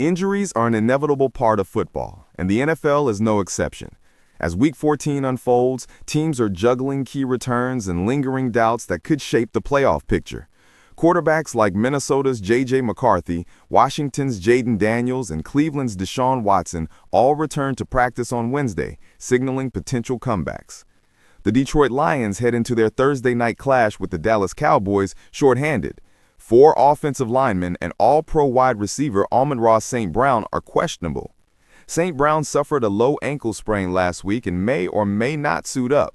Injuries are an inevitable part of football, and the NFL is no exception. As Week 14 unfolds, teams are juggling key returns and lingering doubts that could shape the playoff picture. Quarterbacks like Minnesota's J.J. McCarthy, Washington's Jaden Daniels, and Cleveland's Deshaun Watson all return to practice on Wednesday, signaling potential comebacks. The Detroit Lions head into their Thursday night clash with the Dallas Cowboys shorthanded. 4 offensive linemen and all-pro wide receiver Amon-Ra St. Brown are questionable. St. Brown suffered a low ankle sprain last week and may or may not suit up.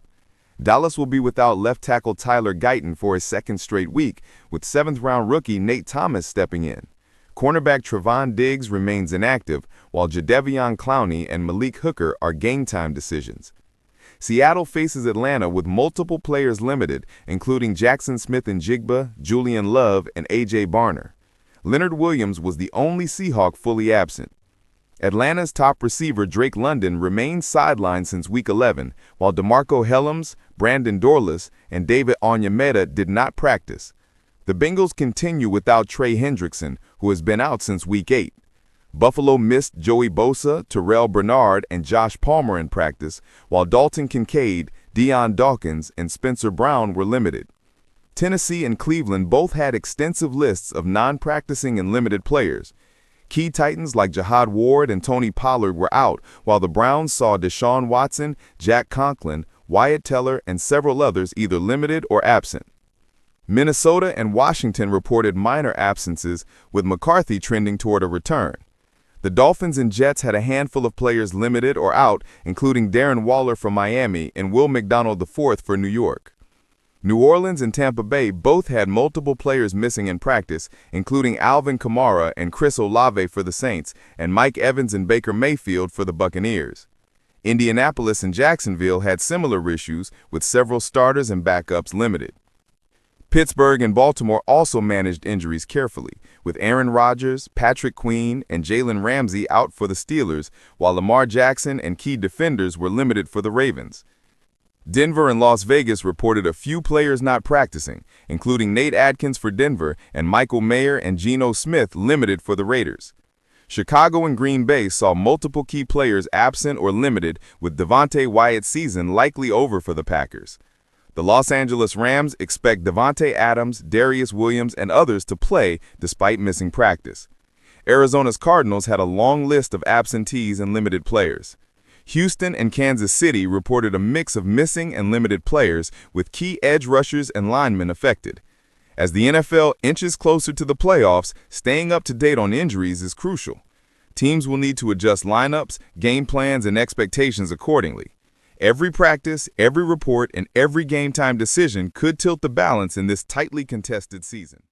Dallas will be without left tackle Tyler Guyton for his second straight week, with 7th-round rookie Nate Thomas stepping in. Cornerback Trevon Diggs remains inactive, while Jadeveon Clowney and Malik Hooker are game-time decisions. Seattle faces Atlanta with multiple players limited, including Jackson Smith-Njigba, Julian Love, and A.J. Barner. Leonard Williams was the only Seahawk fully absent. Atlanta's top receiver Drake London remains sidelined since Week 11, while DeMarco Hellams, Brandon Dorlus, and David Onyemata did not practice. The Bengals continue without Trey Hendrickson, who has been out since Week 8. Buffalo missed Joey Bosa, Terrell Bernard, and Josh Palmer in practice, while Dalton Kincaid, Deion Dawkins, and Spencer Brown were limited. Tennessee and Cleveland both had extensive lists of non-practicing and limited players. Key Titans like Jahad Ward and Tony Pollard were out, while the Browns saw Deshaun Watson, Jack Conklin, Wyatt Teller, and several others either limited or absent. Minnesota and Washington reported minor absences, with McCarthy trending toward a return. The Dolphins and Jets had a handful of players limited or out, including Darren Waller from Miami and Will McDonald IV for New York. New Orleans and Tampa Bay both had multiple players missing in practice, including Alvin Kamara and Chris Olave for the Saints, and Mike Evans and Baker Mayfield for the Buccaneers. Indianapolis and Jacksonville had similar issues, with several starters and backups limited. Pittsburgh and Baltimore also managed injuries carefully, with Aaron Rodgers, Patrick Queen, and Jalen Ramsey out for the Steelers, while Lamar Jackson and key defenders were limited for the Ravens. Denver and Las Vegas reported a few players not practicing, including Nate Adkins for Denver and Michael Mayer and Geno Smith limited for the Raiders. Chicago and Green Bay saw multiple key players absent or limited, with Devontae Wyatt's season likely over for the Packers. The Los Angeles Rams expect Devontae Adams, Darius Williams, and others to play despite missing practice. Arizona's Cardinals had a long list of absentees and limited players. Houston and Kansas City reported a mix of missing and limited players, with key edge rushers and linemen affected. As the NFL inches closer to the playoffs, staying up to date on injuries is crucial. Teams will need to adjust lineups, game plans, and expectations accordingly. Every practice, every report, and every game-time decision could tilt the balance in this tightly contested season.